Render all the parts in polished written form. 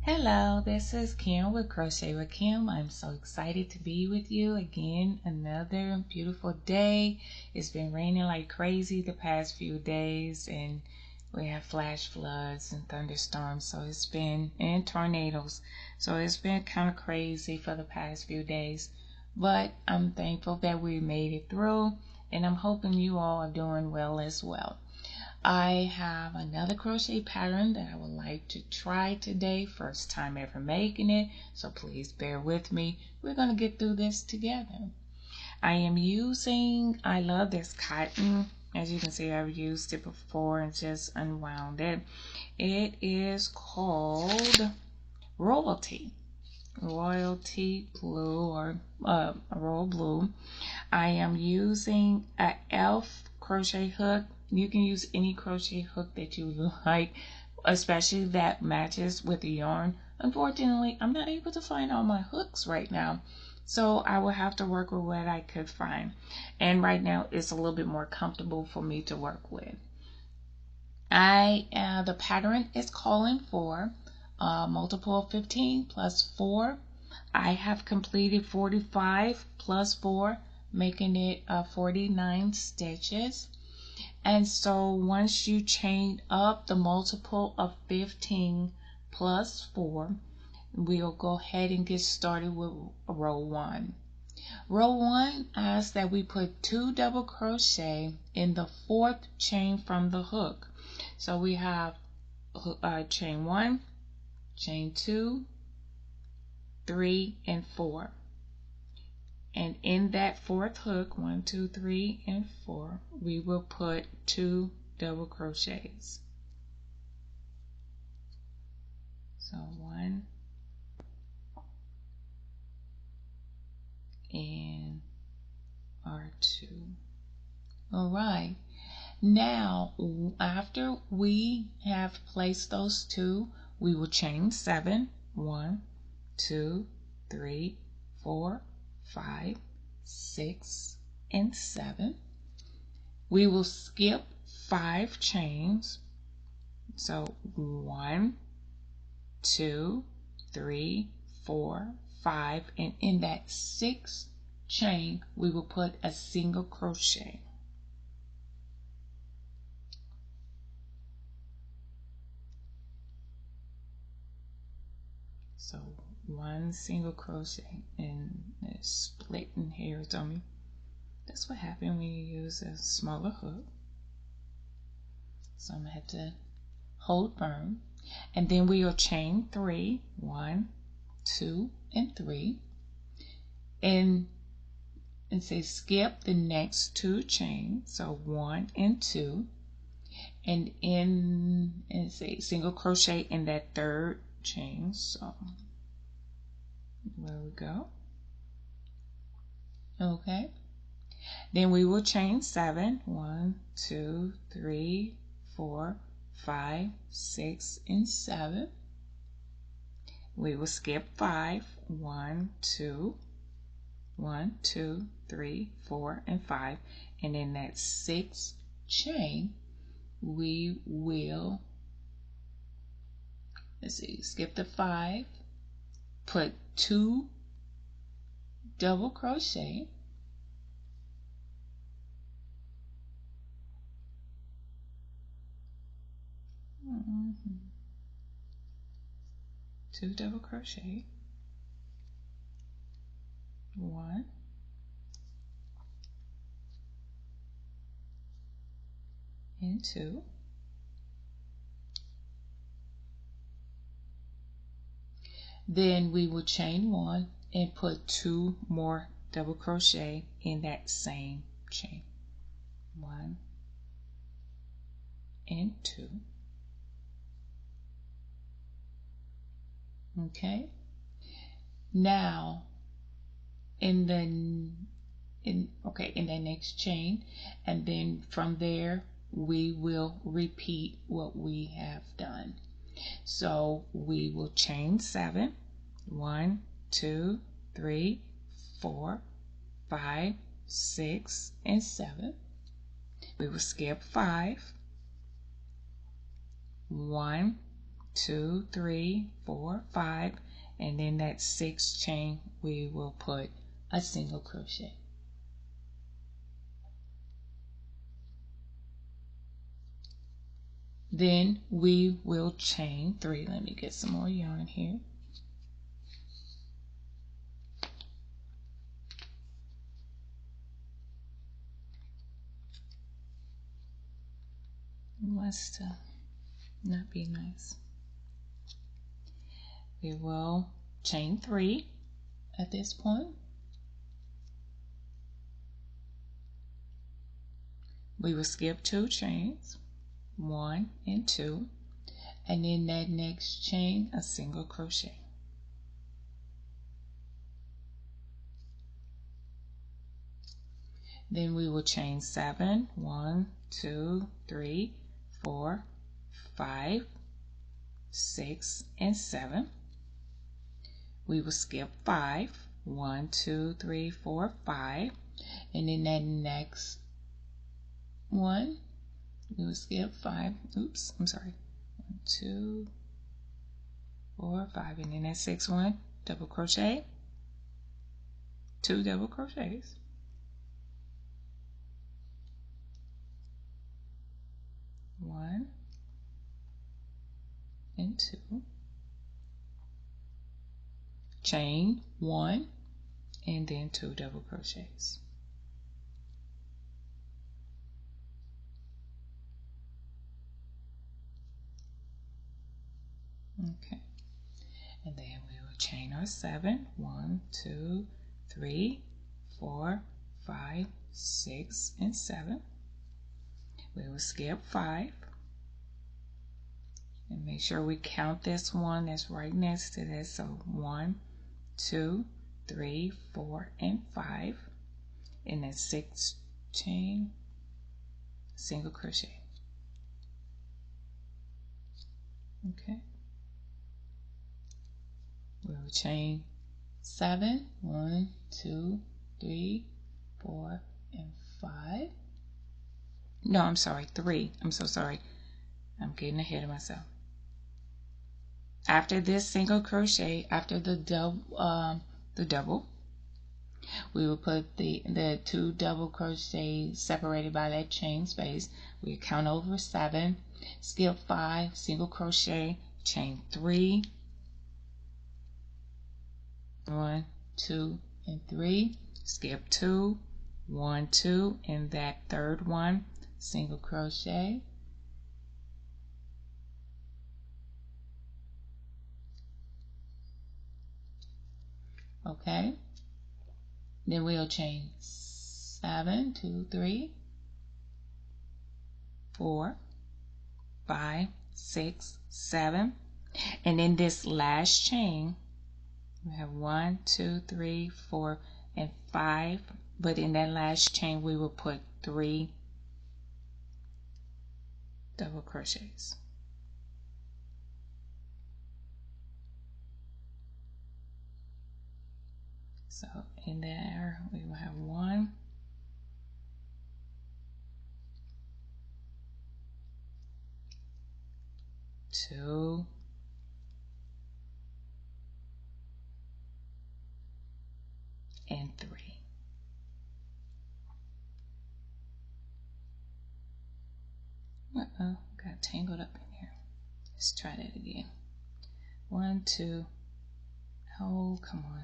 Hello, this is Kim with Crochet with Kim. I'm so excited to be with you again. Another beautiful day. It's been raining like crazy the past few days, and we have flash floods and thunderstorms. And tornadoes. So it's been kind of crazy for the past few days. But I'm thankful that we made it through, and I'm hoping you all are doing well as well. I have another crochet pattern that I would like to try today. First time ever making it, so please bear with me. We're going to get through this together. I love this cotton. As you can see, I've used it before and just unwound it. It is called Royalty Blue or Royal Blue. I am using a elf crochet hook. You can use any crochet hook that you like, especially that matches with the yarn. Unfortunately, I'm not able to find all my hooks right now, so I will have to work with what I could find. And right now, it's a little bit more comfortable for me to work with. The pattern is calling for multiple of 15 plus 4. I have completed 45 plus 4, making it 49 stitches. And so once you chain up the multiple of 15 plus 4, we'll go ahead and get started with row 1. Row 1 asks that we put 2 double crochet in the 4th chain from the hook. So we have chain 1, chain 2, 3, and 4. And in that 4th hook, 1, 2, 3, and 4, we will put 2 double crochets. So 1 and R2. All right. Now, after we have placed those 2, we will chain 7. 1, 2, 3, 4, 5, 6, and 7. We will skip 5 chains. So 1, 2, 3, 4, 5, and in that 6th chain, we will put a single crochet. So 1 single crochet, and it's splitting hairs on me. That's what happens when you use a smaller hook. So I'm going to have to hold firm. And then we will chain 3. 1, 2, and 3. And say skip the next 2 chains. So 1 and 2. And say single crochet in that 3rd chain. So there we go. Okay. Then we will chain 7. 1, 2, 3, 4, 5, 6, and 7. We will skip 5. 1, 2, 1, 2, 3, 4, and 5. And in that 6th chain, we will, skip the 5, put 2 double crochet, two double crochet, 1, and 2. Then we will chain 1 and put 2 more double crochet in that same chain. 1 and 2. Okay. Now in the next chain, and then from there we will repeat what we have done. So we will chain 7. 1, 2, 3, 4, 5, 6, and 7. We will skip 5. 1, 2, 3, 4, 5, and then that 6th chain we will put a single crochet. Then we will chain 3. Let me get some more yarn here. Must not be nice. We will chain 3 at this point. We will skip 2 chains, 1 and 2, and in that next chain a single crochet. Then we will chain 7, 1, 2, 3, 4, 5, 6, and 7. We will skip 5, 1, 2, 3, 4, 5, and in that next one we will skip 5. Oops, I'm sorry. 1, 2, 4, 5, and in that 6th one, double crochet, 2 double crochets. One and 2, chain 1, and then 2 double crochets. Okay, and then we will chain our 7, 1, 2, 3, 4, 5, 6, and 7. We will skip 5 and make sure we count this one that's right next to this. So 1, 2, 3, 4, and 5. In that 6th chain, single crochet. Okay. We will chain 7, 1, 2, 3, 4, and 5. No, I'm sorry, 3. I'm so sorry. I'm getting ahead of myself. After this single crochet, after the double, we will put the 2 double crochets separated by that chain space. We count over 7, skip 5, single crochet, chain 3, 1, 2, and 3, skip 2, 1, 2, and that 3rd one, single crochet, okay. Then we'll chain 7, 2, 3, 4, 5, 6, 7, and in this last chain we have 1, 2, 3, 4, and 5, but in that last chain we will put 3 double crochets. So in there we will have 1, 2, and 3. Uh-oh, got tangled up in here. Let's try that again. 1, 2. Oh, come on.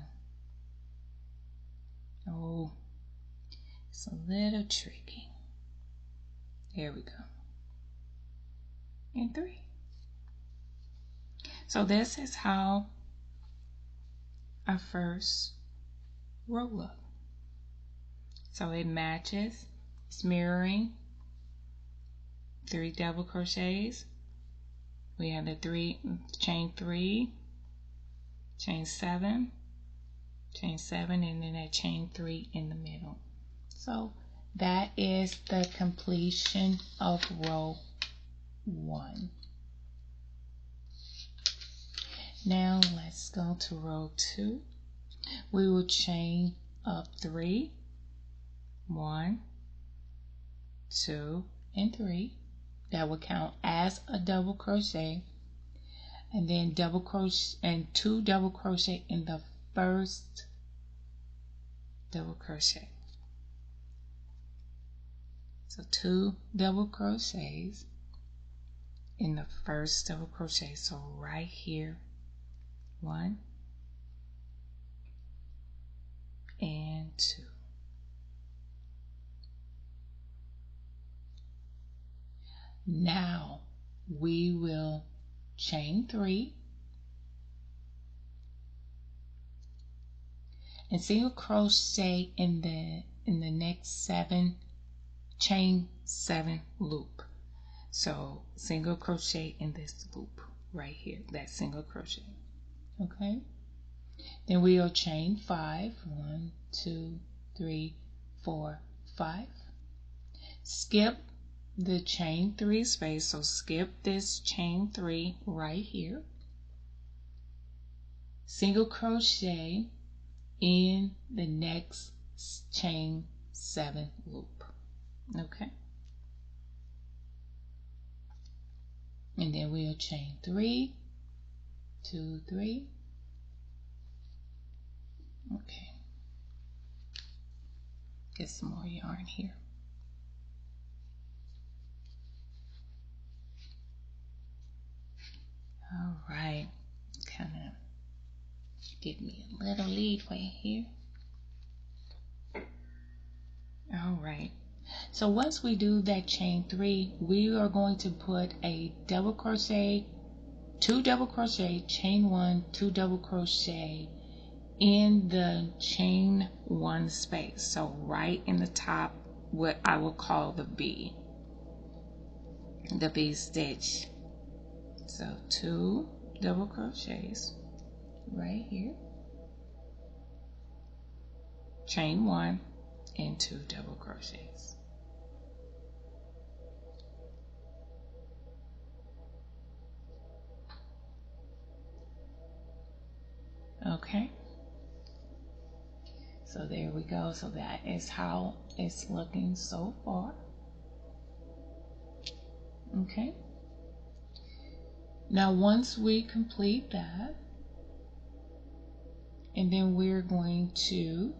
Oh, it's a little tricky. There we go. And 3. So this is how our first row looks. So it matches. It's mirroring 3 double crochets. We have the 3 chain 3, chain 7, chain 7, and then that chain 3 in the middle. So that is the completion of row 1. Now let's go to row 2. We will chain up 3, 1, 2, and 3. That will count as a double crochet. and then double crochet and 2 double crochet in the first double crochet. So 2 double crochets in the first double crochet. So right here, 1 and 2. Now we will chain 3 and single crochet in the next 7, chain 7 loop. So single crochet in this loop right here, that single crochet. Okay, then we'll chain 5, 1, 2, 3, 4, 5. Skip the chain 3 space, so skip this chain 3 right here. Single crochet in the next chain 7 loop. Okay, and then we'll chain 3, 2, 3. Okay, get some more yarn here. All right, kind of give me a little leadway here. All right, so once we do that chain 3, we are going to put a double crochet, 2 double crochet, chain 1, 2 double crochet in the chain 1 space. So right in the top, what I will call the B stitch. So 2 double crochets right here, chain 1 and 2 double crochets. Okay, so there we go. So that is how it's looking so far. Okay, now once we complete that, and then we're going to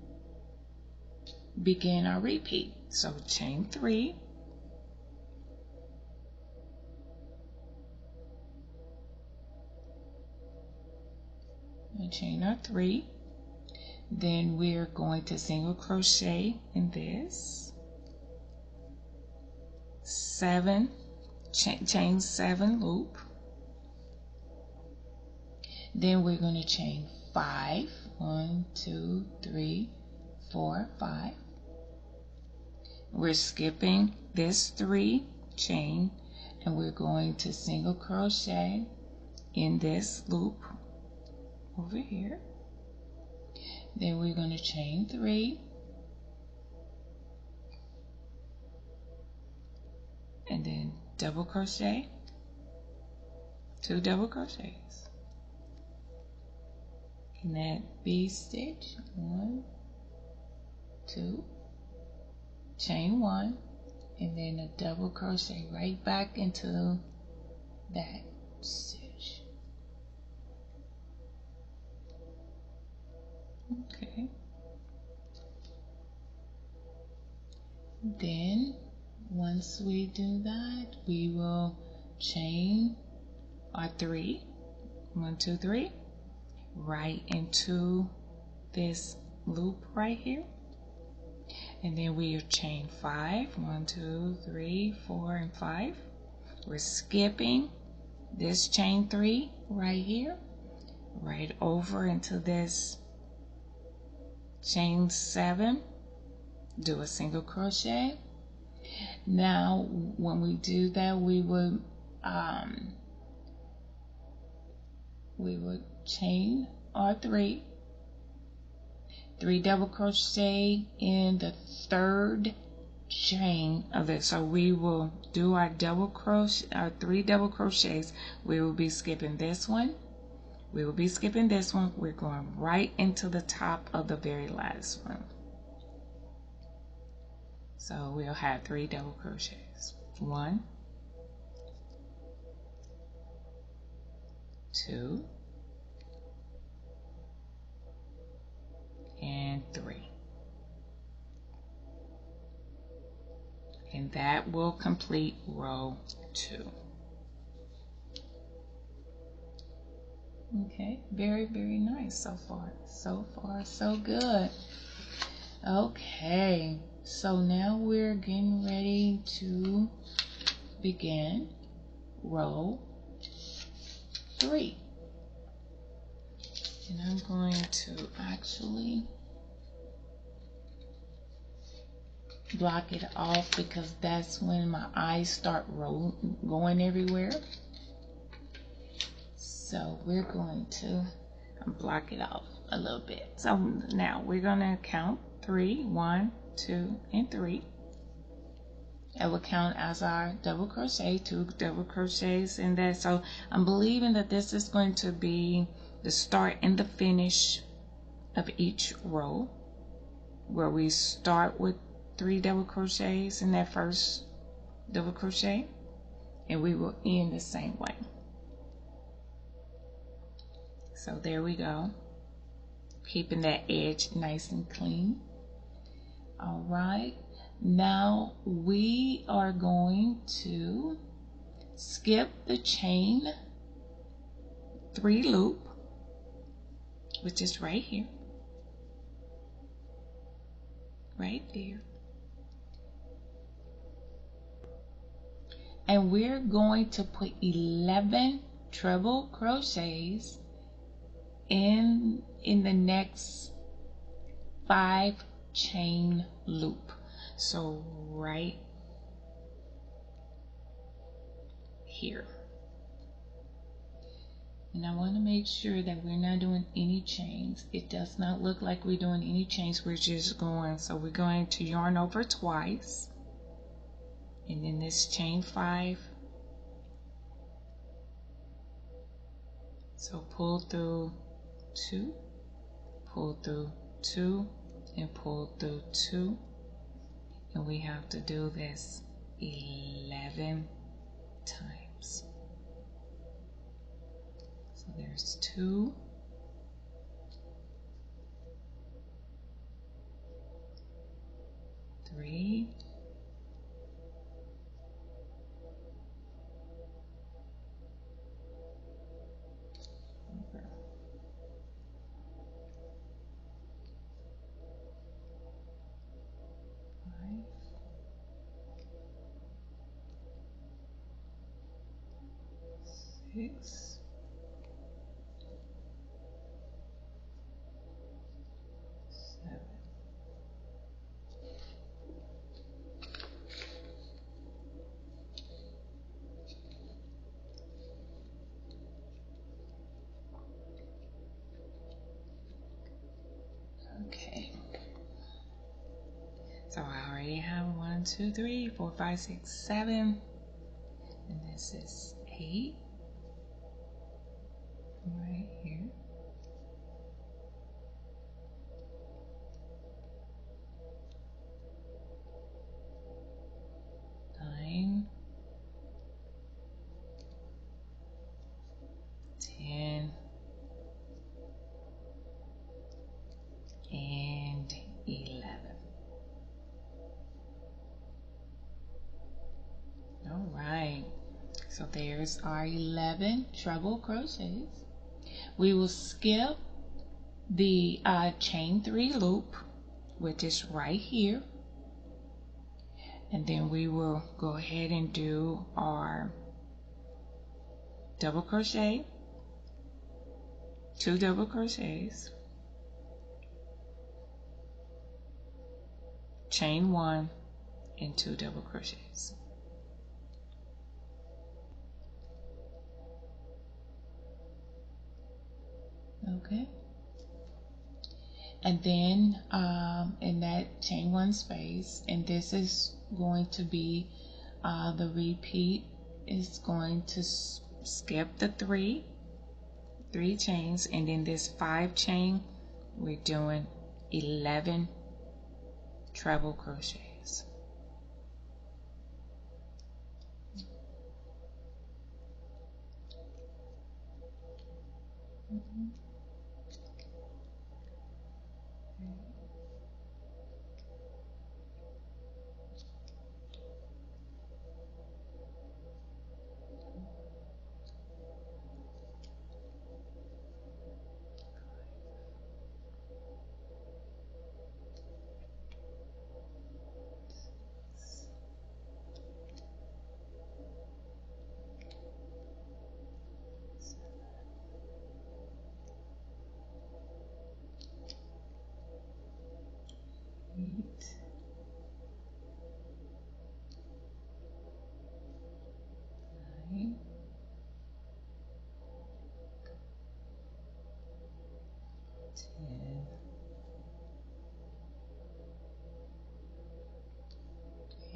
begin our repeat. So chain 3, and chain our 3. Then we're going to single crochet in this 7, chain 7 loop. Then we're going to chain 5, 1, 2, 3, 4, 5. We're skipping this 3 chain, and we're going to single crochet in this loop over here. Then we're going to chain 3, and then double crochet, 2 double crochets in that V stitch, 1, 2, chain 1, and then a double crochet right back into that stitch. Okay, then once we do that, we will chain our 3, 1, 2, 3, right into this loop right here, and then we chain 5, 1, 2, 3, 4, and 5. We're skipping this chain 3 right here, right over into this chain 7, do a single crochet. Now when we do that, we would chain our 3 double crochet in the 3rd chain of it. So we will do our double crochet, our 3 double crochets. We will be skipping this one. We will be skipping this one. We're going right into the top of the very last one. So we'll have 3 double crochets. 1, 2, and 3. And that will complete row 2. Okay, very, very nice so far. So far, so good. Okay, so now we're getting ready to begin row 3. And I'm going to actually block it off because that's when my eyes start going everywhere. So we're going to block it off a little bit. So now we're going to count 3, 1, 2, and 3. It will count as our double crochet, 2 double crochets in that. So I'm believing that this is going to be the start and the finish of each row, where we start with 3 double crochets in that first double crochet, and we will end the same way. So there we go, keeping that edge nice and clean. All right, now we are going to skip the chain 3 loop, which is right here, right there. And we're going to put 11 treble crochets in the next 5 chain loop. So right here. And I want to make sure that we're not doing any chains. It does not look like we're doing any chains. We're just going, so we're going to yarn over twice, and then this chain 5. So pull through 2, pull through 2, and pull through 2, and we have to do this 11 times. So there's 2, 3, 6, 7. Okay. So I already have 1, 2, 3, 4, 5, 6, 7. And this is 8. Right here. 9, 10, and 11. All right, so there's our 11 treble crochets. We will skip the chain 3 loop, which is right here, and then we will go ahead and do our double crochet, 2 double crochets, chain 1, and 2 double crochets. Okay, and then in that chain 1 space, and this is going to be the repeat, is going to skip the 3 chains, and then this 5 chain, we're doing 11 treble crochets.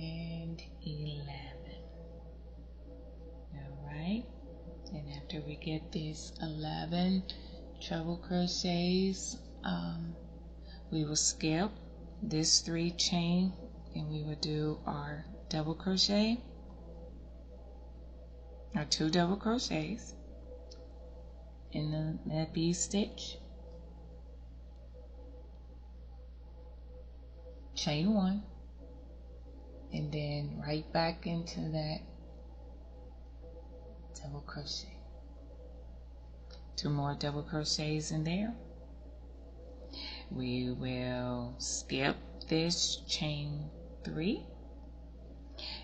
And 11. All right, and after we get these 11 treble crochets, we will skip this 3 chain and we will do our double crochet, or 2 double crochets in that V stitch, chain 1, and then right back into that double crochet. 2 more double crochets in there. We will skip this chain 3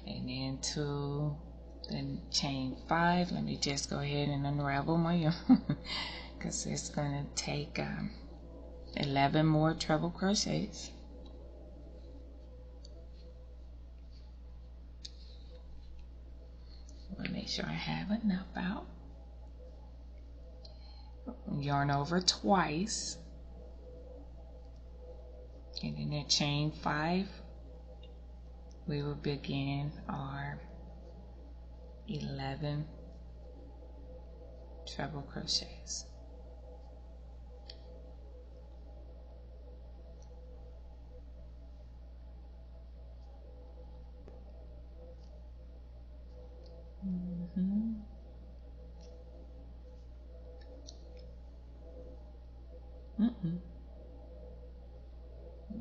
and then to the chain 5. Let me just go ahead and unravel my yarn because it's going to take 11 more treble crochets. I want to make sure I have enough out. Yarn over twice, and in that chain 5 we will begin our 11 treble crochets.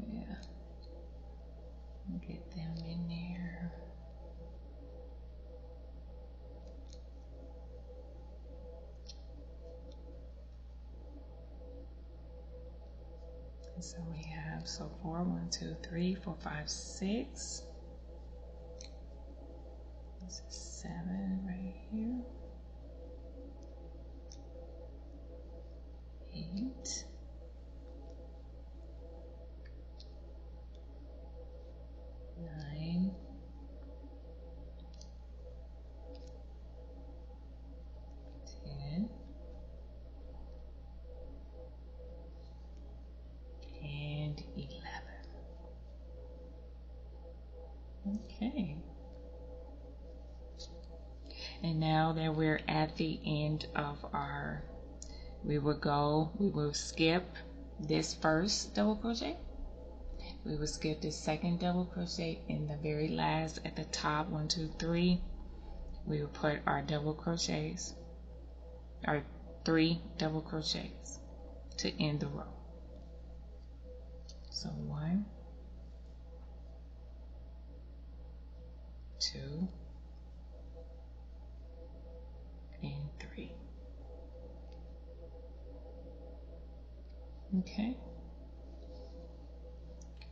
Yeah, get them in there. So we have 4, 1, 2, 3, 4, 5, 6. This is 7 right here. 8. 9. 10. And 11. Okay. And now that we're at the end of our, we will skip this first double crochet. We will skip the second double crochet in the very last at the top, 1, 2, 3. We will put our double crochets, our 3 double crochets to end the row. So 1, 2, and 3. Okay.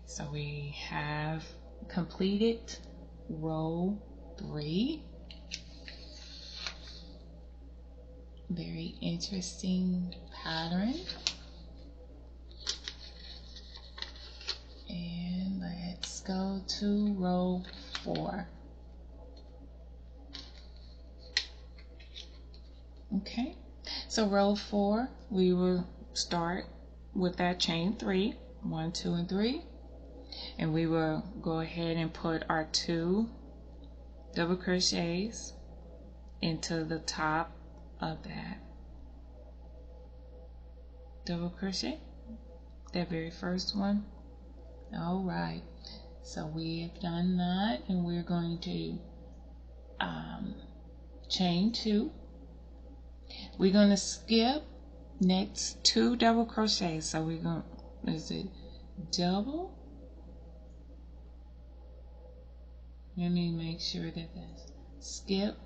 So we have completed row 3. Very interesting pattern. And let's go to row 4. Okay, so row 4, we will start with that chain 3, 1, 2, and 3, and we will go ahead and put our 2 double crochets into the top of that double crochet, that very first one. All right, so we have done that, and we're going to chain 2. We're going to skip next 2 double crochets. So we're going to, is it double? Let me make sure that that's skip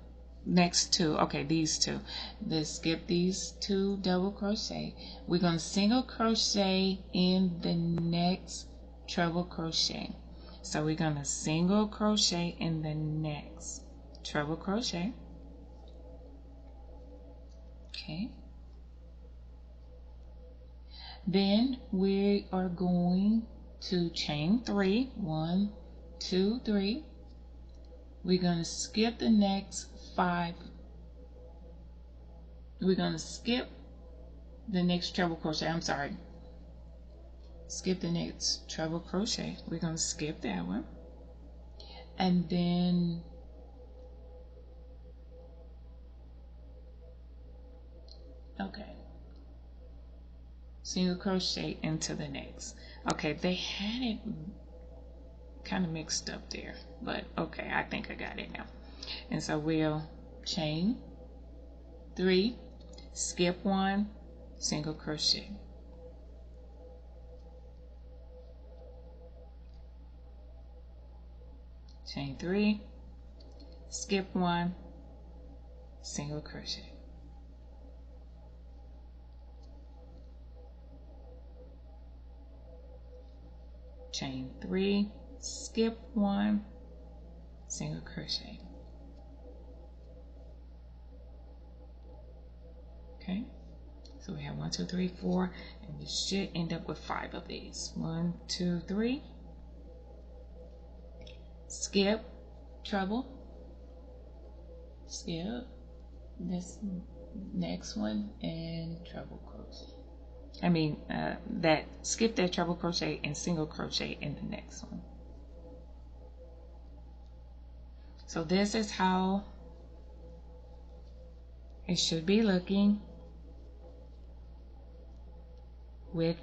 next 2. Okay, these 2. Let's skip these 2 double crochet. We're going to single crochet in the next treble crochet. So we're going to single crochet in the next treble crochet. Okay. Then we are going to chain 3. 1, 2, 3. We're going to skip the next 5. We're going to skip the next treble crochet. I'm sorry. Skip the next treble crochet. We're going to skip that one. And then okay. Single crochet into the next. Okay, they had it kind of mixed up there, but okay, I think I got it now. And so we'll chain 3, skip 1, single crochet. Chain 3, skip 1, single crochet. Chain 3, skip 1, single crochet. Okay, so we have 1, 2, 3, 4, and we should end up with 5 of these. 1, 2, 3, skip, treble, skip this next one, and treble crochet. Skip that treble crochet and single crochet in the next one. So this is how it should be looking with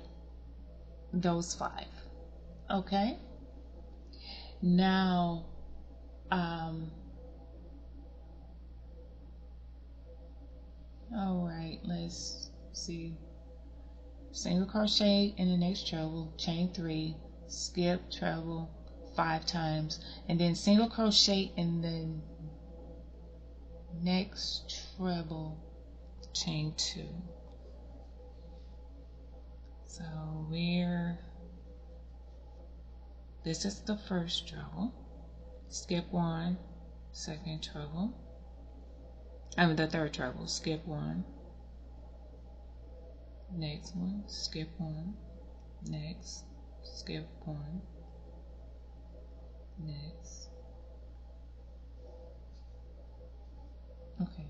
those 5. Okay, now all right, let's see. Single crochet in the next treble, chain 3, skip treble 5 times, and then single crochet in the next treble, chain 2. So this is the first treble, skip 1, second treble, the third treble, skip 1, next one, skip 1, next, skip 1, next. Okay,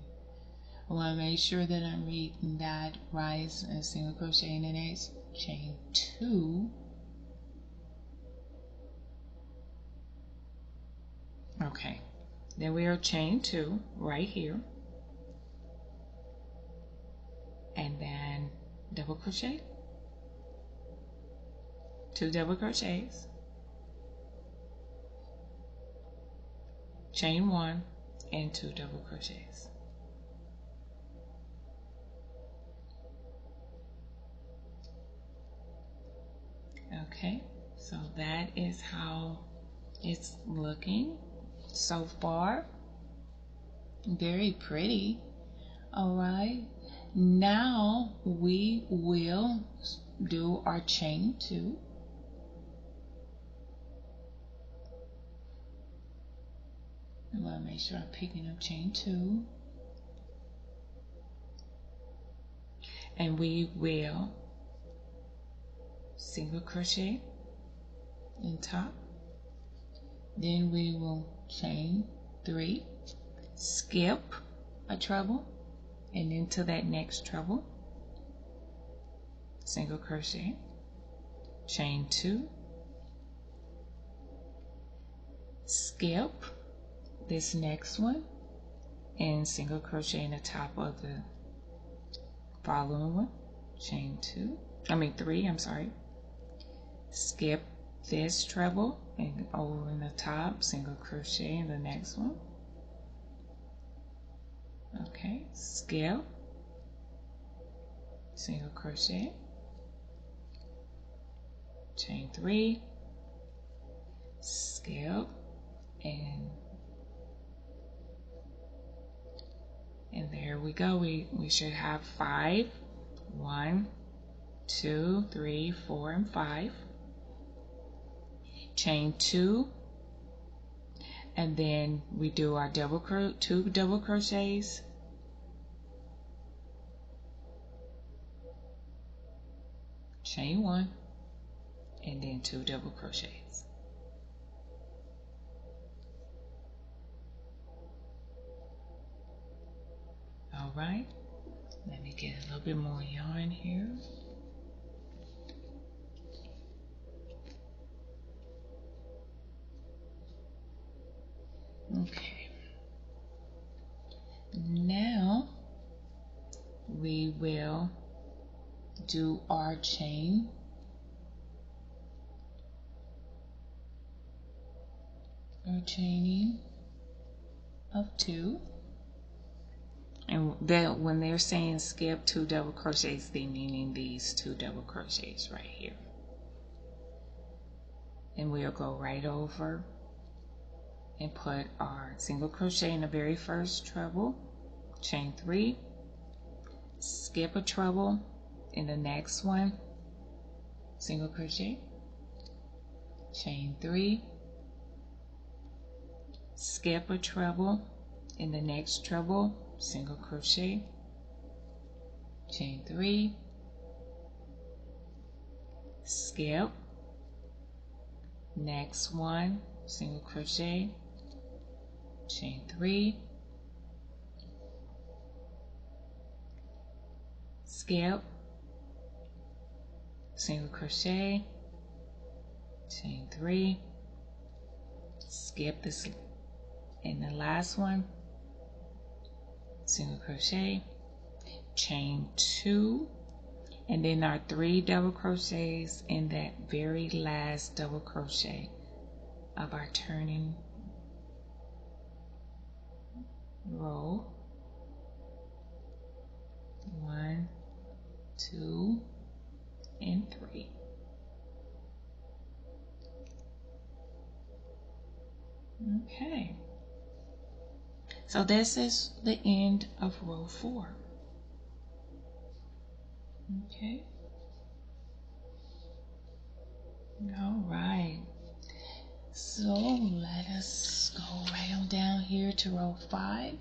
I want to make sure that I'm reading that right. And single crochet in the next, chain 2. Okay, then we are chain 2 right here, and then double crochet, 2 double crochets, chain 1, and 2 double crochets. Okay, so that is how it's looking so far. Very pretty. All right, now we will do our chain 2. I want to make sure I'm picking up chain 2, and we will single crochet in top, then we will chain 3, skip a treble, and into that next treble, single crochet, chain 2, skip this next one, and single crochet in the top of the following one, chain 3, I'm sorry, skip this treble and over in the top, single crochet in the next one. Okay, skip, single crochet, chain 3, skip, and there we go. We should have 5. 1, 2, 3, 4, and 5. Chain 2, and then we do our 2 double crochets, chain 1, and then 2 double crochets. All right, let me get a little bit more yarn here. Okay, now we will do our chaining of 2. And that when they're saying skip 2 double crochets, they meaning these 2 double crochets right here. And we'll go right over and put our single crochet in the very first treble, chain 3, skip a treble in the next one, single crochet, chain 3, skip a treble in the next treble, single crochet, chain 3, skip, next one, single crochet, chain 3, skip, single crochet, chain 3, skip this in the last one, single crochet, chain 2, and then our 3 double crochets in that very last double crochet of our turning row. 1, 2, and 3. Okay, so this is the end of row 4. Okay, all right, so let us go right on down here to row 5.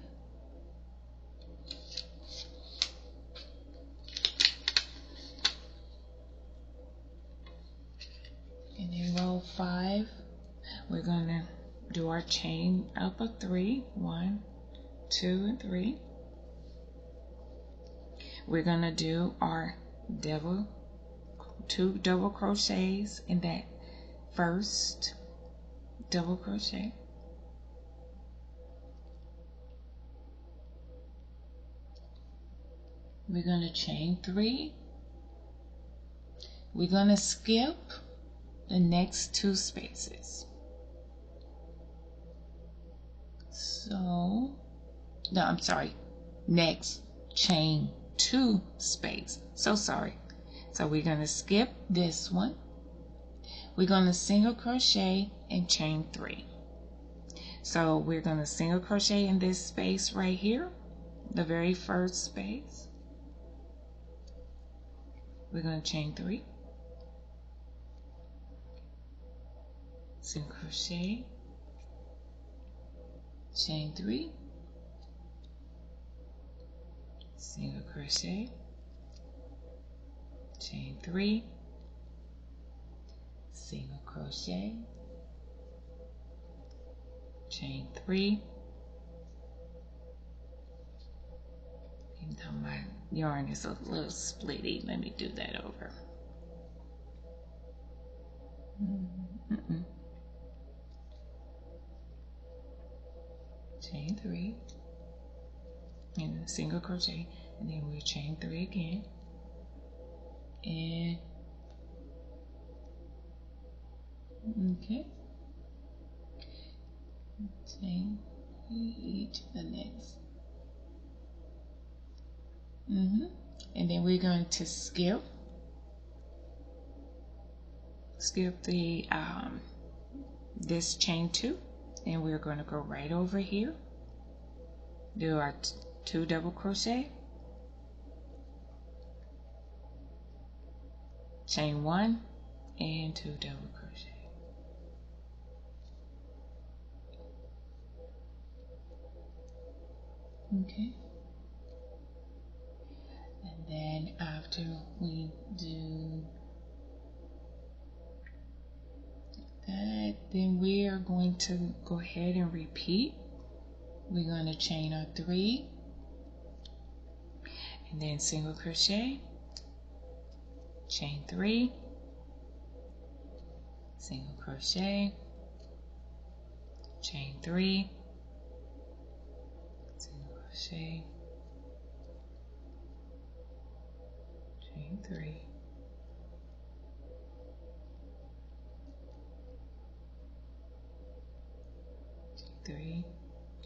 And in row 5, we're going to do our chain up of 3. 1, 2, and 3. We're going to do our 2 double crochets in that first double crochet. We're going to chain 3. We're going to skip the next 2 spaces. So, no, I'm sorry, next chain 2 space. So sorry. So we're going to skip this one. We're going to single crochet and chain 3. So we're going to single crochet in this space right here, the very first space. We're going to chain 3, single crochet, chain 3, single crochet, chain 3, single crochet, chain 3. Even though my yarn is a little splitty, let me do that over. Chain 3 and a single crochet, and then we'll chain 3 again, and okay, chain 3 to the next, and then we're going to skip the this chain 2, and we're going to go right over here, do our 2 double crochet, chain 1 and 2 double crochet. Okay, and then after we do that, then we are going to go ahead and repeat. We're going to chain our 3 and then single crochet, chain 3, single crochet, chain 3, single crochet, chain 3,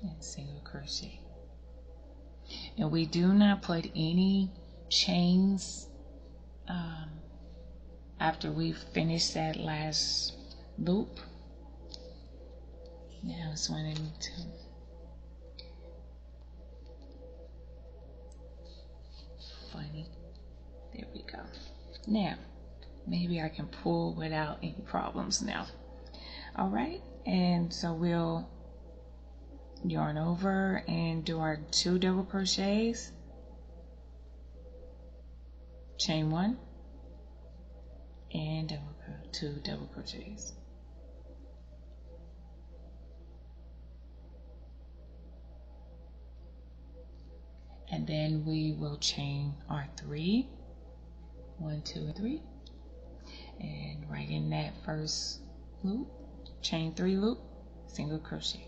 and single crochet. And we do not put any chains after we finish that last loop. Now it's 1 and 2. Funny. There we go. Now maybe I can pull without any problems now. All right, and so we'll yarn over and do our 2 double crochets, chain 1 and 2 double crochets, and then we will chain our 3, 1, 2 and 3, and right in that first loop, chain 3 loop, single crochet,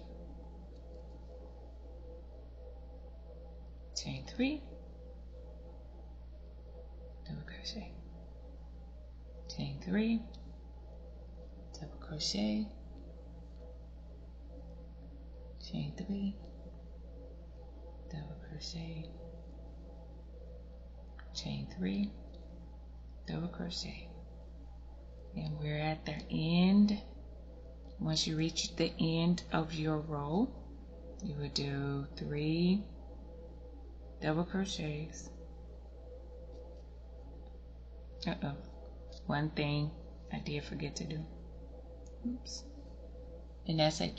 chain 3, double crochet, chain 3, double crochet, chain 3, double crochet, chain 3, double crochet, and we're at the end. Once you reach the end of your row, you would do 3 double crochets. One thing I did forget to do. Oops. And that's a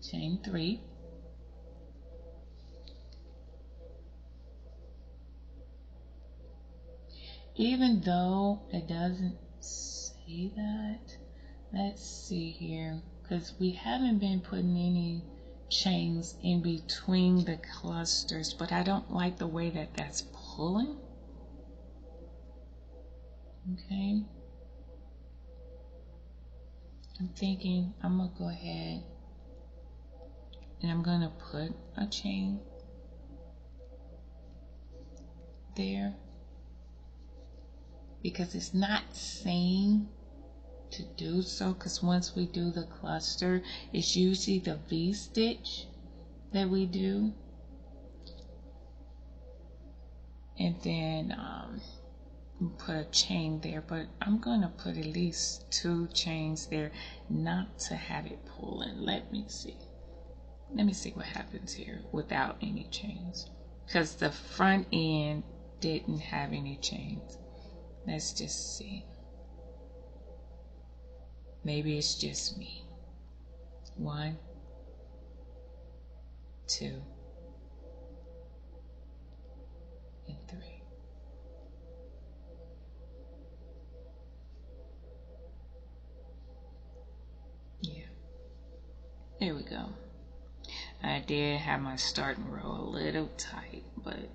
chain 3, even though it doesn't say that. Let's see here, because we haven't been putting any chains in between the clusters, but I don't like the way that that's pulling. Okay, I'm thinking I'm gonna go ahead and I'm gonna put a chain there, because it's not saying to do so, because once we do the cluster, it's usually the V-stitch that we do, and then put a chain there, but I'm going to put at least 2 chains there, not to have it pulling. Let me see what happens here without any chains, because the front end didn't have any chains. Let's just see. Maybe it's just me. 1, 2, and 3. Yeah. There we go. I did have my starting row a little tight, but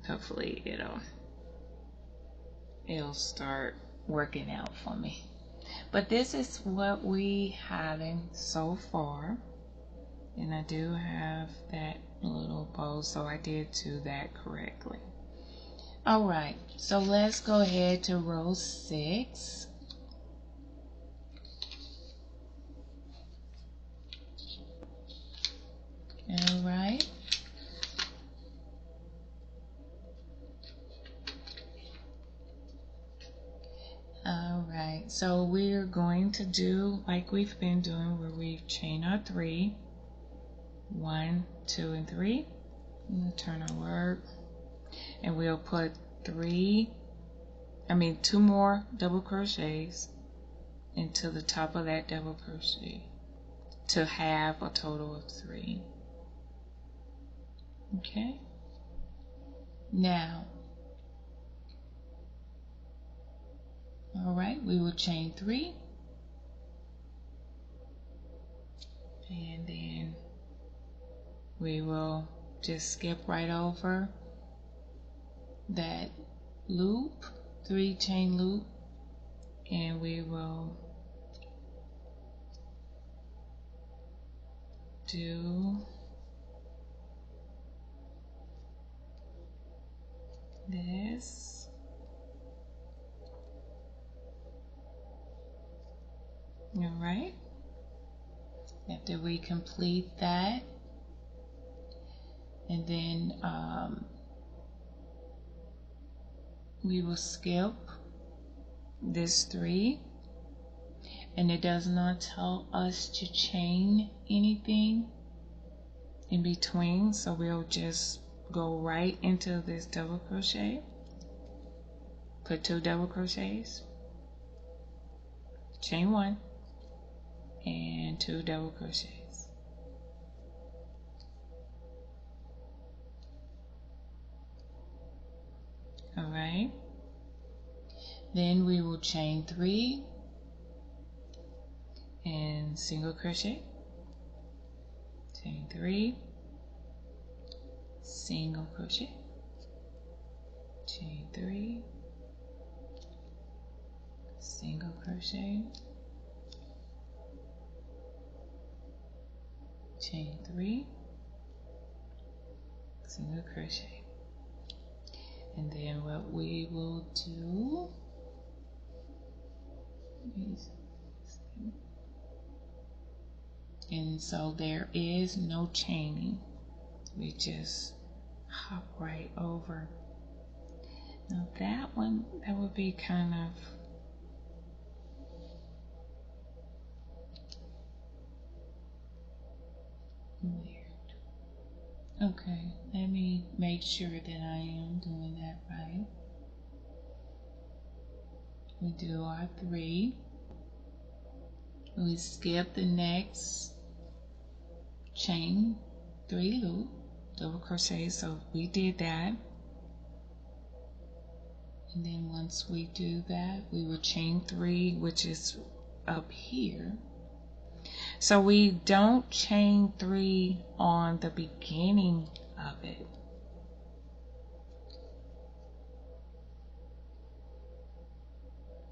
hopefully it'll start working out for me. But this is what we having so far, and I do have that little bow, so I did do that correctly. All right, so let's go ahead to row 6. All right. All right, so we're going to do like we've been doing, where we chain our 3, 1, 2, and 3. We'll turn our work, and we'll put 2 more double crochets into the top of that double crochet to have a total of 3. Okay. Now, all right, we will chain 3, and then we will just skip right over that loop, 3 chain loop, and we will do this. All right. After we complete that, and then we will skip this 3, and it does not tell us to chain anything in between, so we'll just go right into this double crochet, put 2 double crochets, chain 1, and 2 double crochets. All right, then we will chain 3 and single crochet, chain 3, single crochet, chain 3, single crochet, chain 3, single crochet. And then what we will do is, and so there is no chaining, we just hop right over. Now that one, that would be kind of weird. Okay, let me make sure that I am doing that right. We do our 3. We skip the next chain 3 loop, double crochet, so we did that. And then once we do that, we will chain 3, which is up here. So we don't chain 3 on the beginning of it.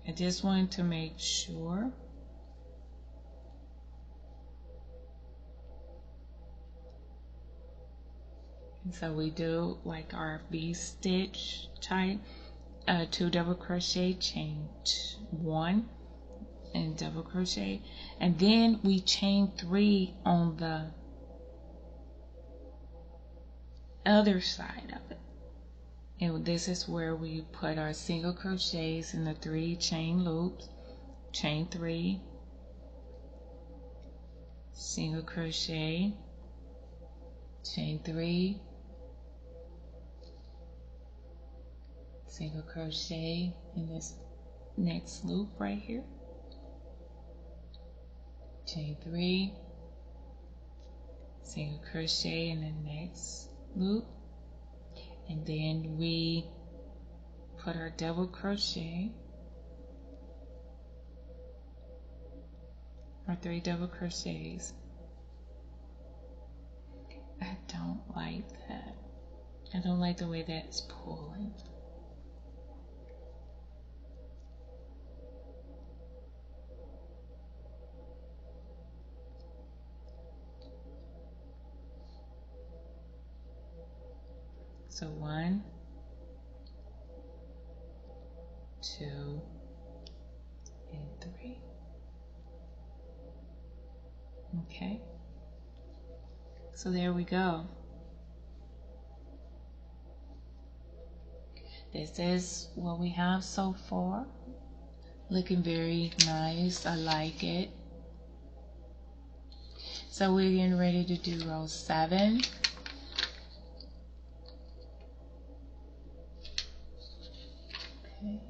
I just wanted to make sure. And so we do like our V-stitch type, 2 double crochet, chain 1, and double crochet, and then we chain 3 on the other side of it, and this is where we put our single crochets in the 3 chain loops, chain 3, single crochet, chain 3, single crochet in this next loop right here, chain 3, single crochet in the next loop, and then we put our double crochet, our 3 double crochets. I don't like that. I don't like the way that's pulling. So 1, 2, and 3. Okay. So there we go. This is what we have so far. Looking very nice. I like it. So we're getting ready to do row 7. Okay.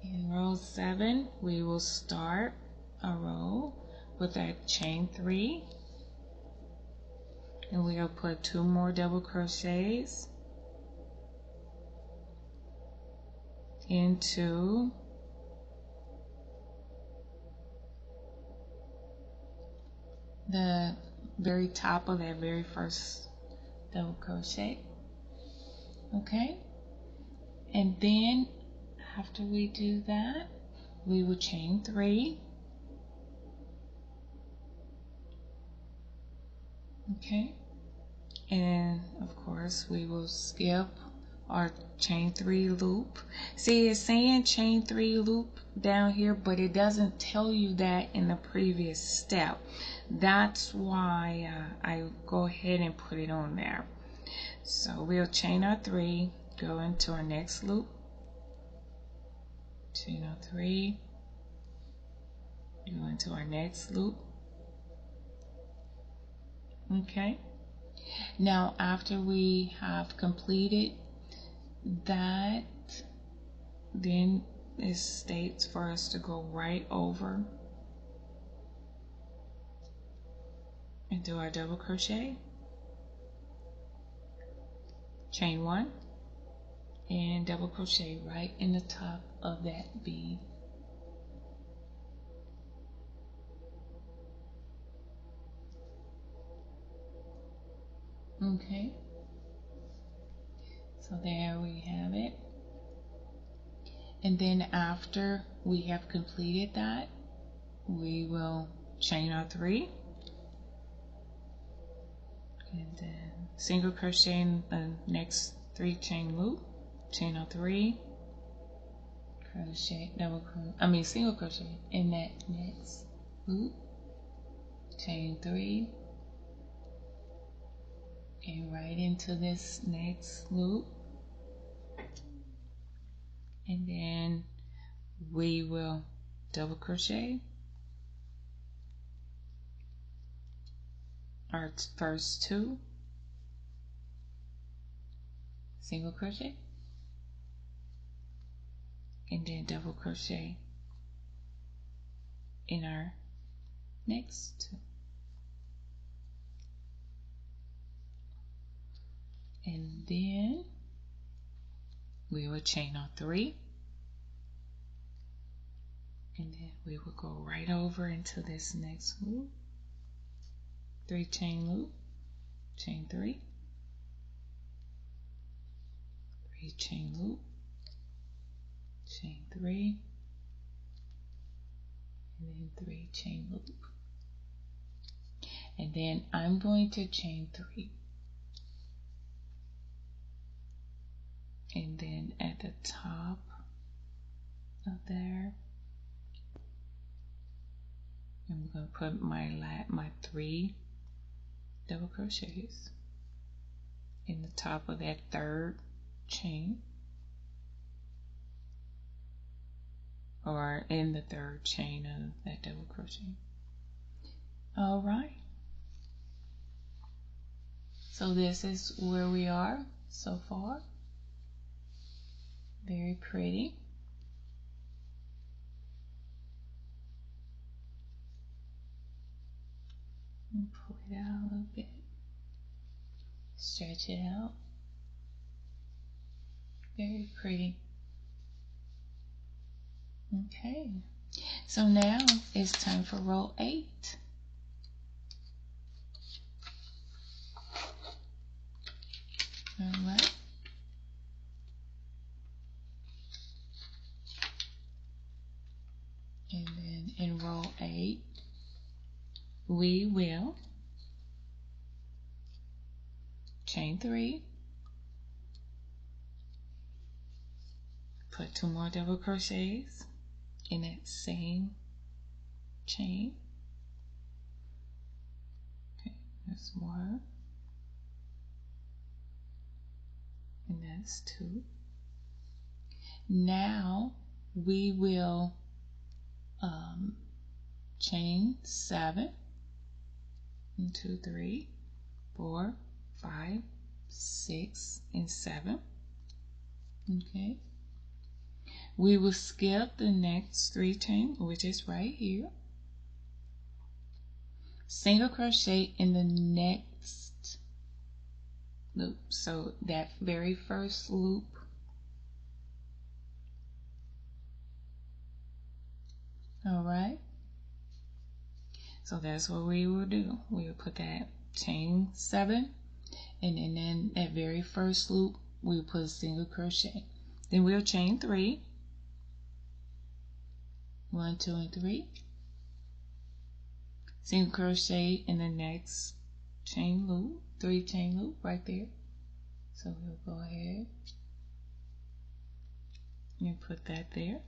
In row 7, we will start a row with a chain 3, and we'll put 2 more double crochets into the very top of that very first double crochet. Okay, and then after we do that, we will chain 3. Okay, and of course we will skip our chain 3 loop. See, it's saying chain 3 loop down here, but it doesn't tell you that in the previous step. That's why I go ahead and put it on there. So we'll chain our 3, go into our next loop, chain our 3, go into our next loop. Okay, now after we have completed that, then it states for us to go right over and do our double crochet, chain 1, and double crochet right in the top of that bead. Okay, so there we have it. And then after we have completed that, we will chain our 3 and then single crochet in the next 3 chain loop, chain our 3, crochet, single crochet in that next loop, chain 3, and right into this next loop, and then we will double crochet our first 2, single crochet, and then double crochet in our next 2. And then we will chain our 3, and then we will go right over into this next loop, 3 chain loop, chain 3, 3 chain loop, chain 3, and then 3 chain loop. And then I'm going to chain 3. And then at the top of there, I'm going to put my 3 double crochets in the top of that 3rd chain, or in the 3rd chain of that double crochet. All right. So this is where we are so far. Very pretty. And pull it out a little bit. Stretch it out. Very pretty. Okay. So now it's time for row 8. All right. And then in row 8, we will chain 3, put 2 more double crochets in that same chain. Okay, that's 1, and that's 2. Now we will chain 7, 1, 2, 3, 4, 5, 6, and 7. Okay. We will skip the next 3 chains, which is right here. Single crochet in the next loop. So that very first loop, all right. So that's what we will do. We will put that chain 7, and then that very first loop, we will put a single crochet. Then we'll chain 3. 1, 2, and 3. Single crochet in the next chain loop, 3 chain loop right there. So we'll go ahead and put that there.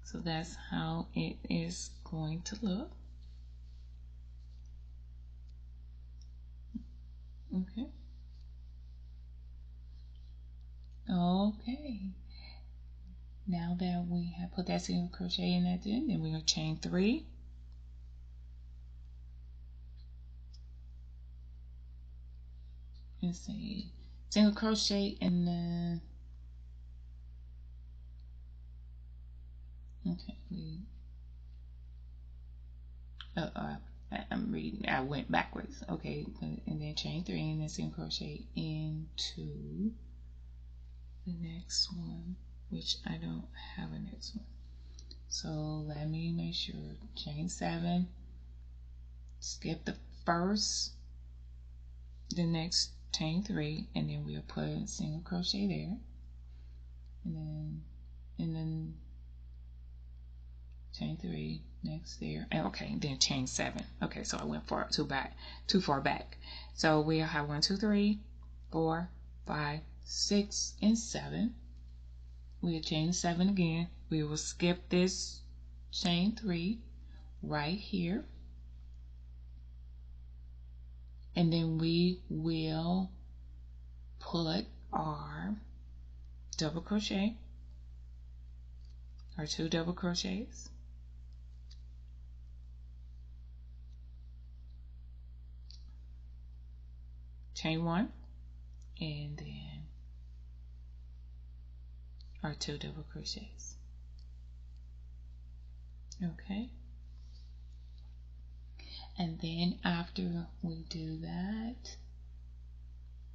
So that's how it is going to look. Okay. Okay. Now that we have put that single crochet in at the end, then we're going to chain 3. Let's see. Single crochet in the I'm reading. I went backwards. Okay, and then chain 3 and then single crochet into the next one, which I don't have a next one. So let me make sure. Chain 7. Skip the first, the next chain 3, and then we'll put a single crochet there, and then chain 3 next there, and okay, then chain 7. Okay, so I went too far back. So we'll have 1, 2, 3, 4, 5, 6, and 7. We'll chain 7 again. We will skip this chain 3 right here, and then we will put our double crochet, our 2 double crochets, chain 1, and then our 2 double crochets. Okay, and then after we do that,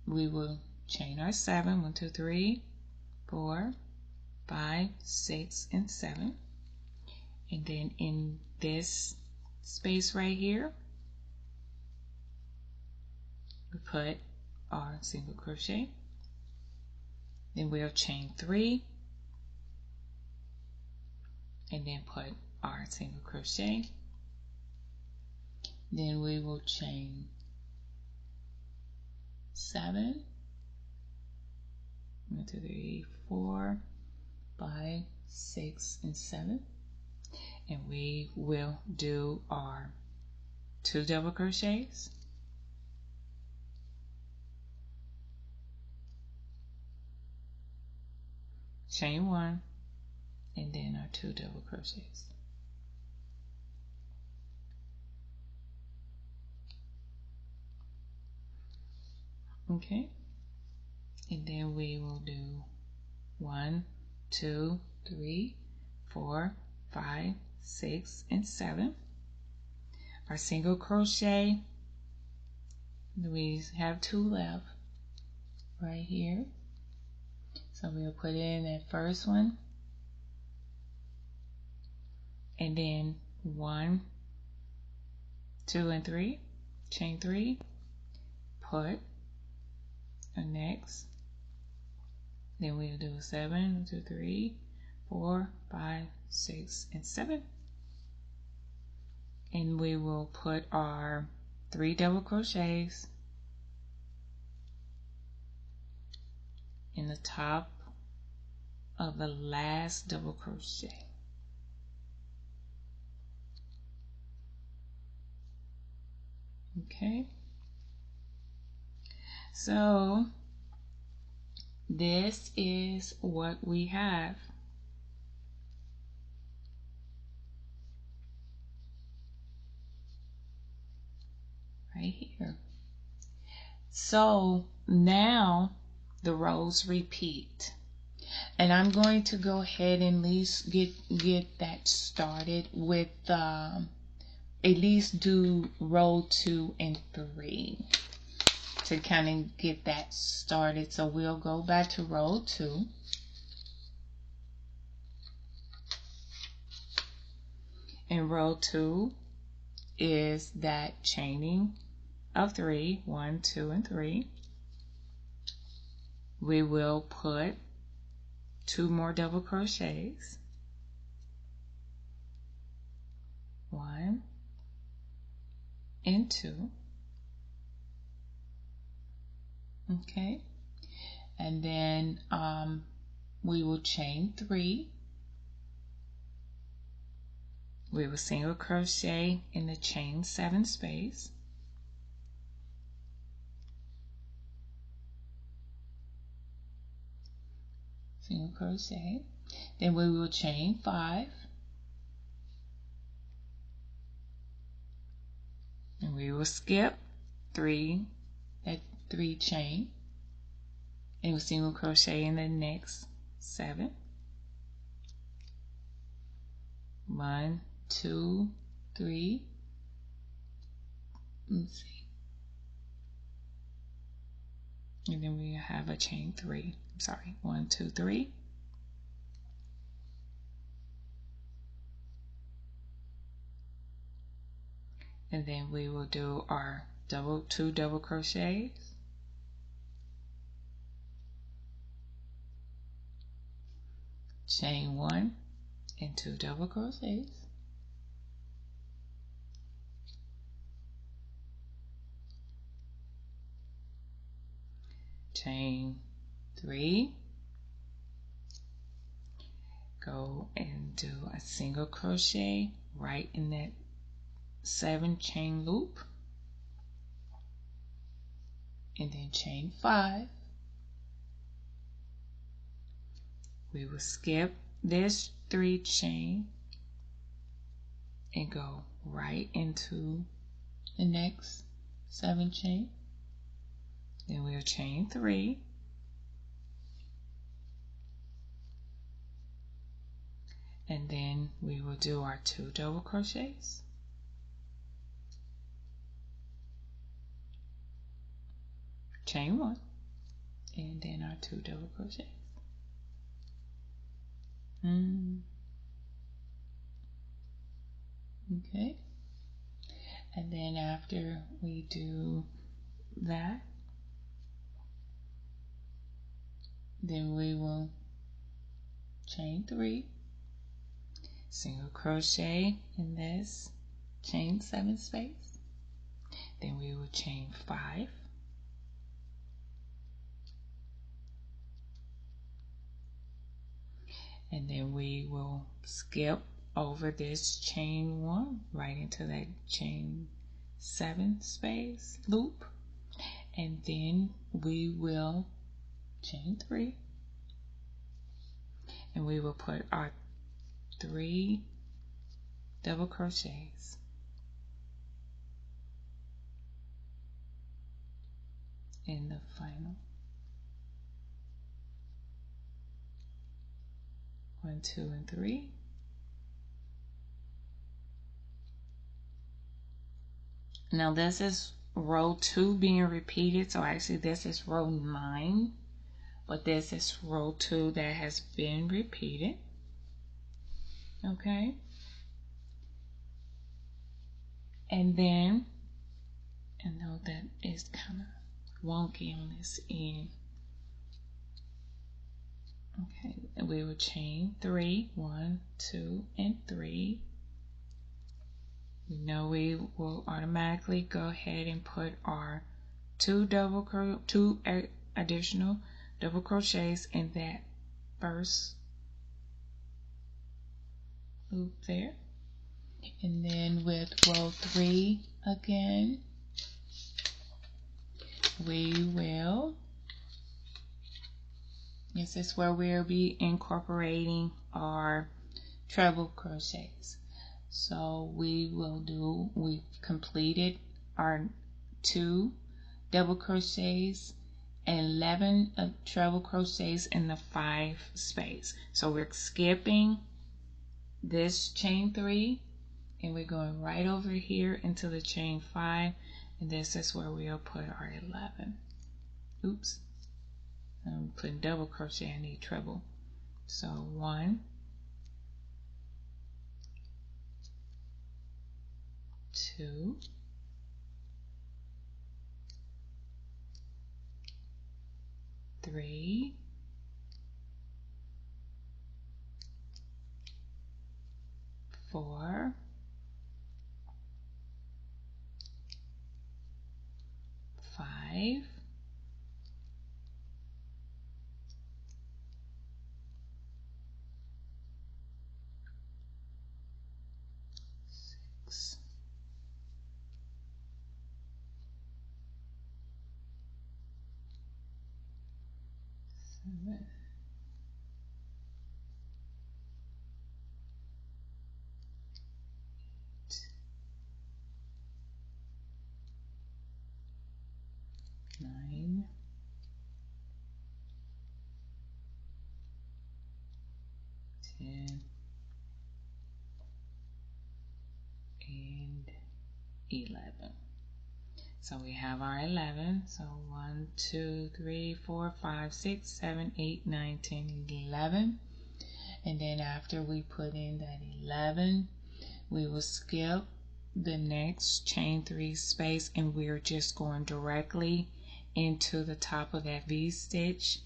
we will chain our 7, 1, 2, 3, 4, 5, 6, and 7, and then in this space right here, we put our single crochet. Then we'll chain 3, and then put our single crochet. Then we will chain 7, 1, 2, 3, 4, 5, 6, and 7, and we will do our 2 double crochets, chain 1, and then our 2 double crochets. Okay, and then we will do 1, 2, 3, 4, 5, 6, and 7. Our single crochet, we have 2 left right here. So we'll put in that first one, and then 1, 2, and 3, chain 3, put the next, then we'll do 7, 1, 2, 3, 4, 5, 6, and 7, and we will put our 3 double crochets in the top of the last double crochet. Okay, so this is what we have. Right here. So now the rows repeat. And I'm going to go ahead and at least get that started with at least do row 2 and 3 to kind of get that started. So we'll go back to row 2. And row 2 is that chaining of 3, 1, 2, and 3. We will put 2 more double crochets. 1 and 2. Okay, and then we will chain 3. We will single crochet in the chain 7 space. Single crochet. Then we will chain 5. And we will skip 3, that 3 chain. And we'll single crochet in the next 7. 1, 2, 3. Let's see. And then we have a chain 3. I'm sorry, 1, 2, 3. And then we will do our 2 double crochets. Chain 1 and 2 double crochets. Chain 3. Go and do a single crochet right in that 7 chain loop. And then chain 5. We will skip this 3 chain and go right into the next 7 chain. Then we'll chain 3. And then we will do our 2 double crochets. Chain 1. And then our 2 double crochets. Okay. And then after we do that, then we will chain 3, single crochet in this chain 7 space. Then we will chain 5. And then we will skip over this chain 1 right into that chain 7 space loop. And then we will chain 3. And we will put our 3 double crochets in the final 1, 2, and 3. Now this is row 2 being repeated, so actually this is row 9, but this is row 2 that has been repeated. Okay, and then I know that is kind of wonky on this end. Okay, and we will chain 3, 1, 2, and 3. We know we will automatically go ahead and put our 2 additional double crochets in that first loop there. And then with row 3 again, we will, this is where we'll be incorporating our treble crochets. So we've completed our 2 double crochets and 11 treble crochets in the 5 space. So we're skipping this chain 3 and we're going right over here into the chain 5, and this is where we'll put our 11. Oops, I'm putting double crochet, I need treble. So 1, 2, 3, 4, 5, 6, 7, 9, 10, and 11. So we have our 11. So 1, 2, 3, 4, 5, 6, 7, 8, 9, 10, 11. And then after we put in that 11, we will skip the next chain 3 space, and we're just going directly into the top of that V stitch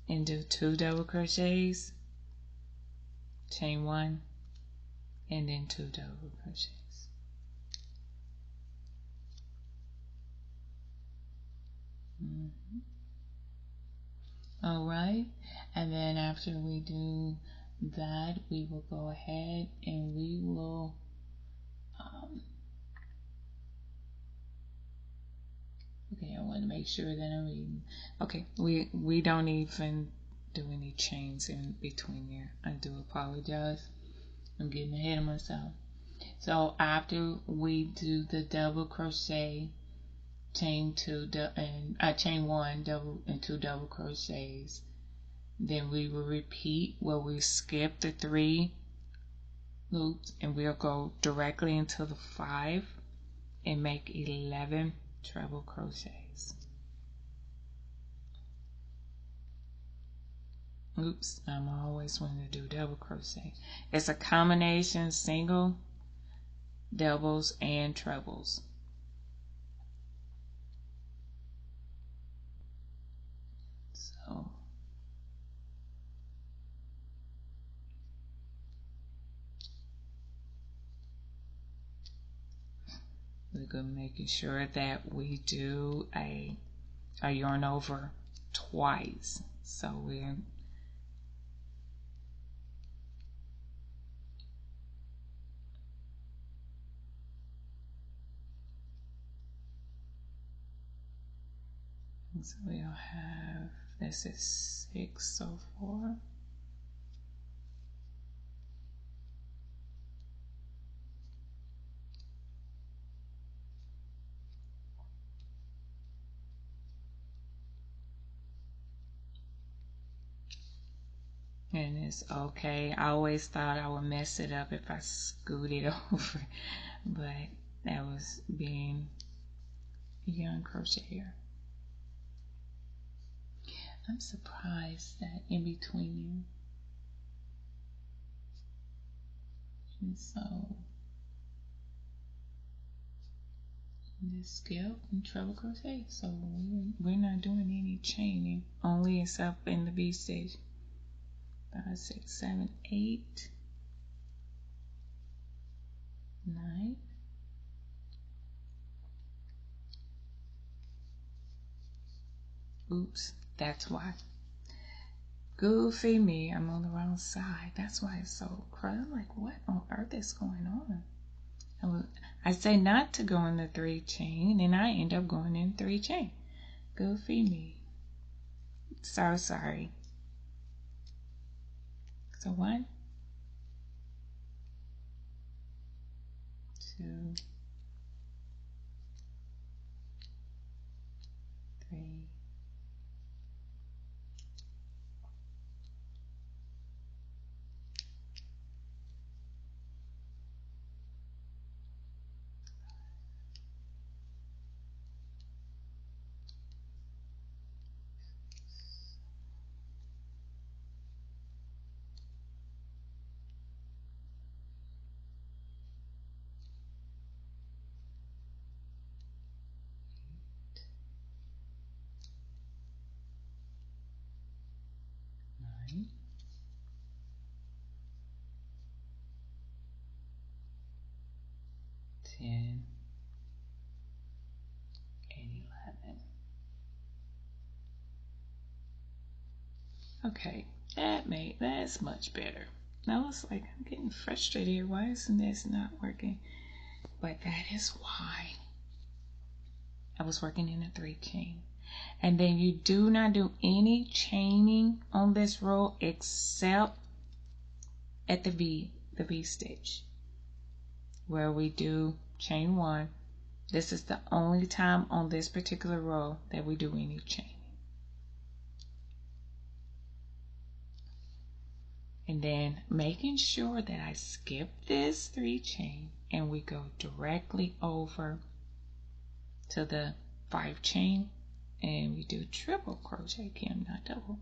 and do 2 double crochets, chain 1, and then 2 double crochets. All right, and then after we do that, we will go ahead and we will okay, I want to make sure that I'm reading. Okay, we don't even do any chains in between there. I do apologize. I'm getting ahead of myself. So after we do the double crochet, chain 2 and chain 1 double and 2 double crochets, then we will repeat where we skip the 3 loops, and we'll go directly into the 5 and make 11 treble crochets. Oops, I'm always wanting to do double crochet. It's a combination single, doubles, and trebles. So we're going to making sure that we do a yarn over twice. So we'll have, this is 6 so far. And it's okay. I always thought I would mess it up if I scoot it over, but that was being a young crocheter. I'm surprised that in between you, and so this skip and treble crochet. So we're not doing any chaining, only it's up in the V stitch. 5, 6, 7, 8, 9, oops, that's why. Goofy me, I'm on the wrong side. That's why it's so crowded. I'm like, what on earth is going on? I say not to go in the 3 chain, and I end up going in 3 chain. Goofy me. So sorry. So 1, 2, 3. Nine, 10, and 11. Okay, that's much better. Now it's like I'm getting frustrated here. Why isn't this not working? But that is why I was working in a 3 chain. And then you do not do any chaining on this row except at the V stitch, where we do chain 1. This is the only time on this particular row that we do any chaining. And then making sure that I skip this 3 chain and we go directly over to the 5 chain, and we do triple crochet again, not double.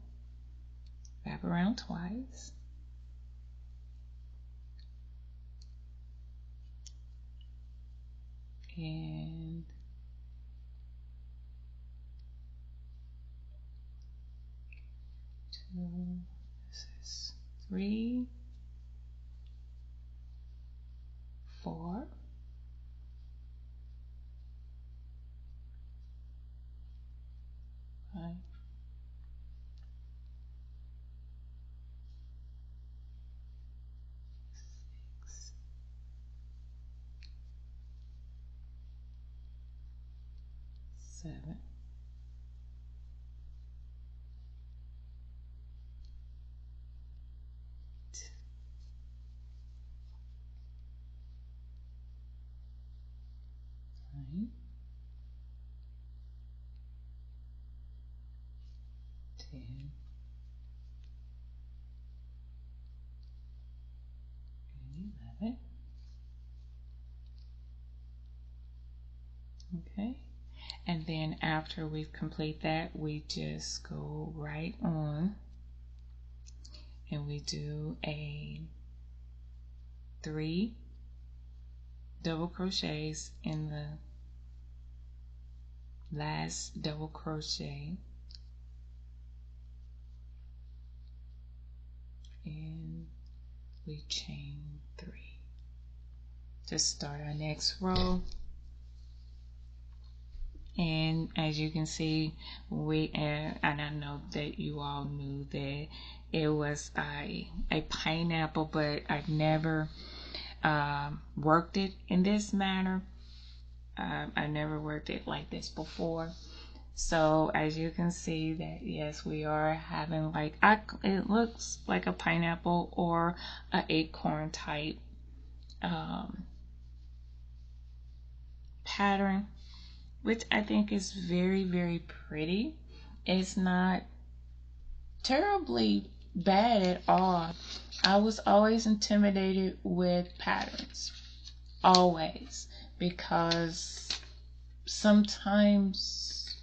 Wrap around twice. And 2, this is 3, 4, 5, 6, 7, 9, 10, and 11. Okay, and then after we complete that, we just go right on and we do a 3 double crochets in the last double crochet, and we chain 3 to start our next row. And as you can see, and I know that you all knew that it was a pineapple, but I've never worked it in this manner. I never worked it like this before. So as you can see that, yes, we are having like, it looks like a pineapple or an acorn type pattern, which I think is very, very pretty. It's not terribly bad at all. I was always intimidated with patterns, always, because sometimes,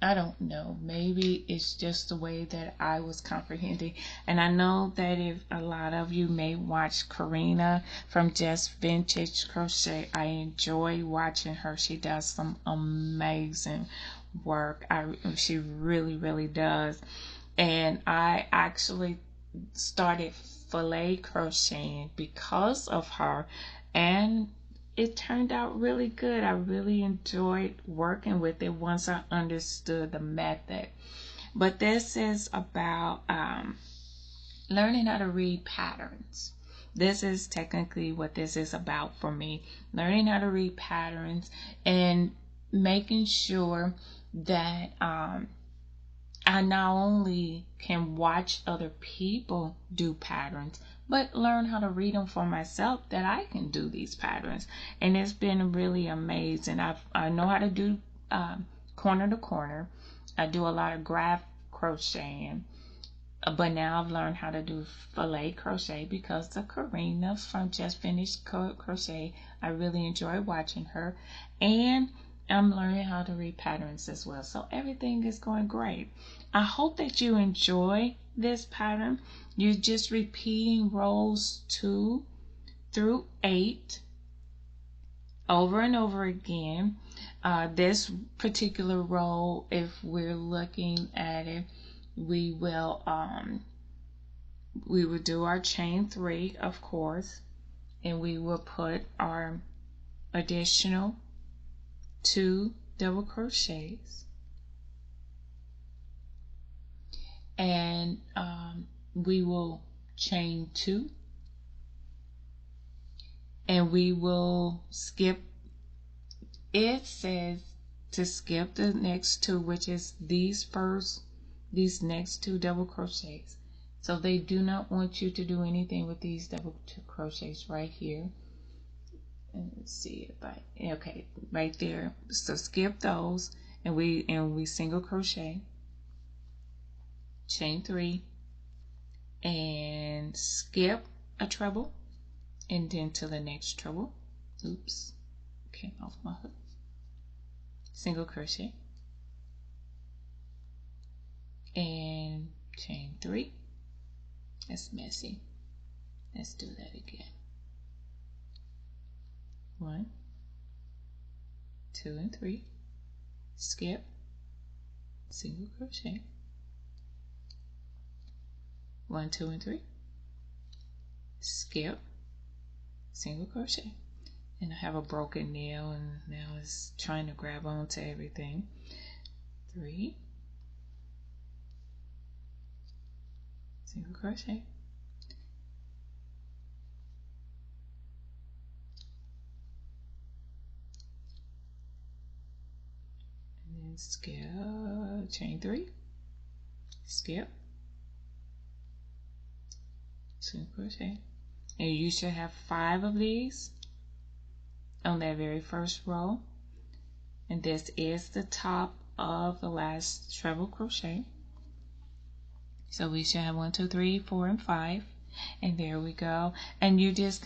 I don't know, maybe it's just the way that I was comprehending. And I know that if a lot of you may watch Karina from Just Vintage Crochet, I enjoy watching her. She does some amazing work. She really, really does. And I actually started fillet crocheting because of her, and it turned out really good. I really enjoyed working with it once I understood the method. But this is about learning how to read patterns. This is technically what this is about for me. Learning how to read patterns and making sure that I not only can watch other people do patterns, but learn how to read them for myself, that I can do these patterns. And it's been really amazing. I know how to do corner to corner. I do a lot of graph crocheting. But now I've learned how to do filet crochet because of Karina from Just Finished Crochet. I really enjoy watching her. And I'm learning how to read patterns as well. So everything is going great. I hope that you enjoy this pattern. You're just repeating rows 2 through 8 over and over again. This particular row, if we're looking at it, we will do our chain 3, of course, and we will put our additional 2 double crochets, and we will chain 2, and we will skip. It says to skip the next 2, which is these next 2 double crochets. So they do not want you to do anything with these double crochets right here. And let's see if okay, right there. So skip those, and we single crochet, chain 3, and skip a treble, and then to the next treble. Oops, came off my hook. Single crochet and chain 3. That's messy. Let's do that again. 1, 2, and 3. Skip, single crochet. 1, 2, and 3. Skip, single crochet. And I have a broken nail, and now it's trying to grab onto everything. 3, single crochet, and then skip, chain 3, skip, single crochet, and you should have 5 of these on that very first row, and this is the top of the last treble crochet. So we should have 1, 2, 3, 4, and 5, and there we go. And you just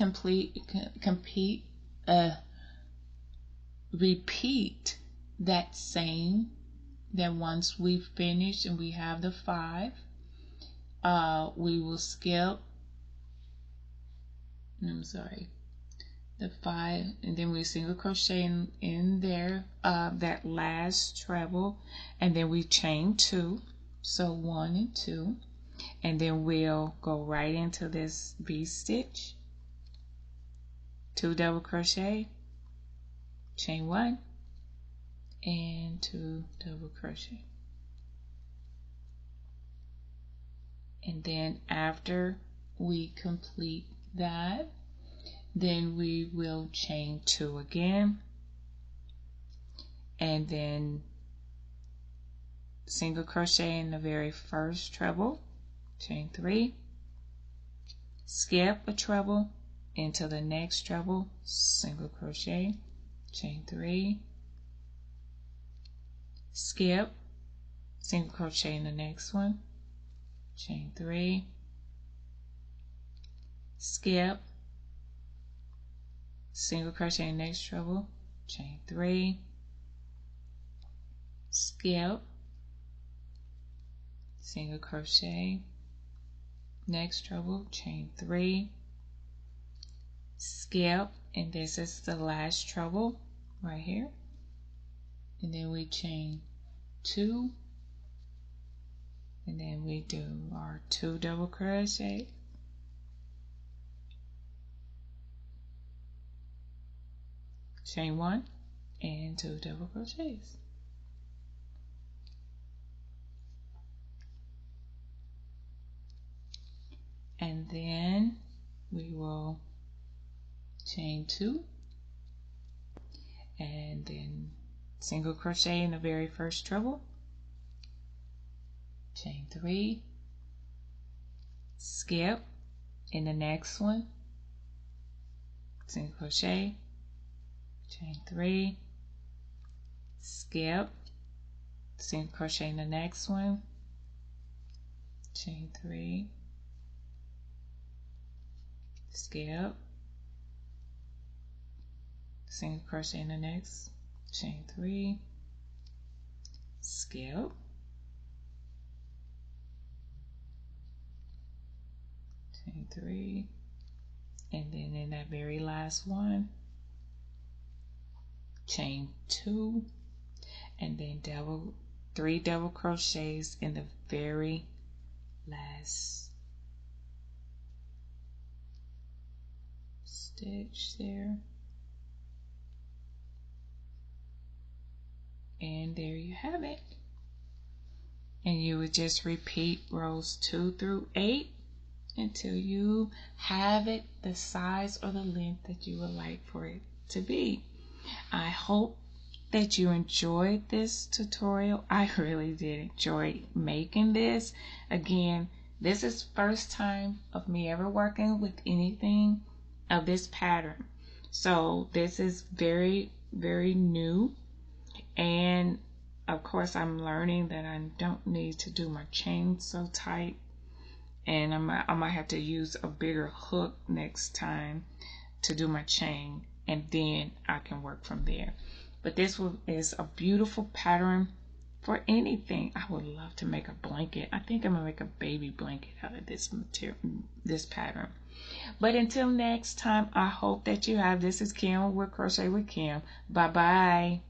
repeat that same, that once we've finished and we have the 5, we will skip, the 5, and then we single crochet in there, that last treble, and then we chain 2, so 1 and 2, and then we'll go right into this V-stitch, 2 double crochet, chain 1, and 2 double crochet. And then after we complete that, then we will chain 2 again, and then single crochet in the very first treble, chain 3, skip a treble into the next treble, single crochet, chain 3, skip, single crochet in the next one, chain 3, skip, single crochet in next treble, chain 3, skip, single crochet, next treble, chain 3, skip, and this is the last treble right here, and then we chain 2, and then we do our 2 double crochet, chain 1, and 2 double crochets. And then we will chain 2 and then single crochet in the very first treble, chain 3, skip in the next one, single crochet, chain 3, skip, single crochet in the next one, chain 3, skip, single crochet in the next, chain 3, skip, chain 3, and then in that very last one, chain 2, and then 3 double crochets in the very last stitch there. And there you have it. And you would just repeat rows 2 through 8 until you have it the size or the length that you would like for it to be. I hope that you enjoyed this tutorial. I really did enjoy making this. Again, this is first time of me ever working with anything of this pattern. So this is very, very new. And of course I'm learning that I don't need to do my chain so tight. And I might have to use a bigger hook next time to do my chain, and then I can work from there. But this is a beautiful pattern for anything. I would love to make a blanket. I think I'm gonna make a baby blanket out of this material, this pattern. But until next time, I hope that you have. This is Kim with Crochet with Kim. Bye bye.